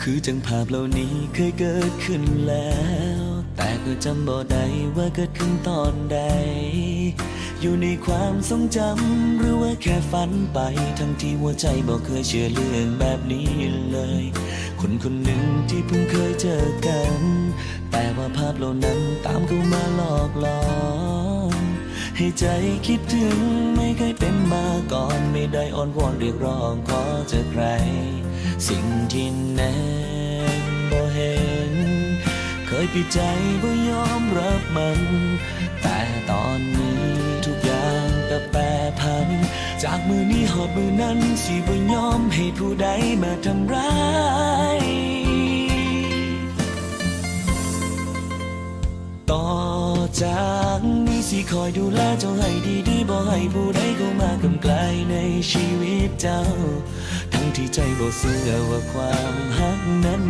คือจังภาพเหล่านี้เคยเกิดขึ้นแล้ว แต่ก็จำบ่ได้ว่าเกิดขึ้นตอนใด อยู่ในความทรงจำหรือว่าแค่ฝันไป ทั้งที่หัวใจบ่เคยเชื่อเรื่องแบบนี้เลย คนคนหนึ่งที่เพิ่งเคยเจอกัน แต่ว่าภาพเหล่านั้นตามเข้ามาหลอกหลอนให้ใจคิดถึงไม่เคยเป็นมาก่อน ไม่ได้อ้อนวอนเรียกร้องขอเจอใคร สิ่งที่แน่บ่เห็น เคยปิดใจบ่ยอมรับมัน แต่ตอนนี้ทุกอย่างก็แปรผัน จากมือนี้หอดมือนั้นสิบ่ยอมให้ผู้ใดมาทำร้าย ต่อจากนี้สิคอยดูแลเจ้าให้ดีๆบ่ให้ผู้ใดเข้ามากำไกลในชีวิตเจ้า ทั้งที่ใจบ่เชื่อว่าความหักนั้น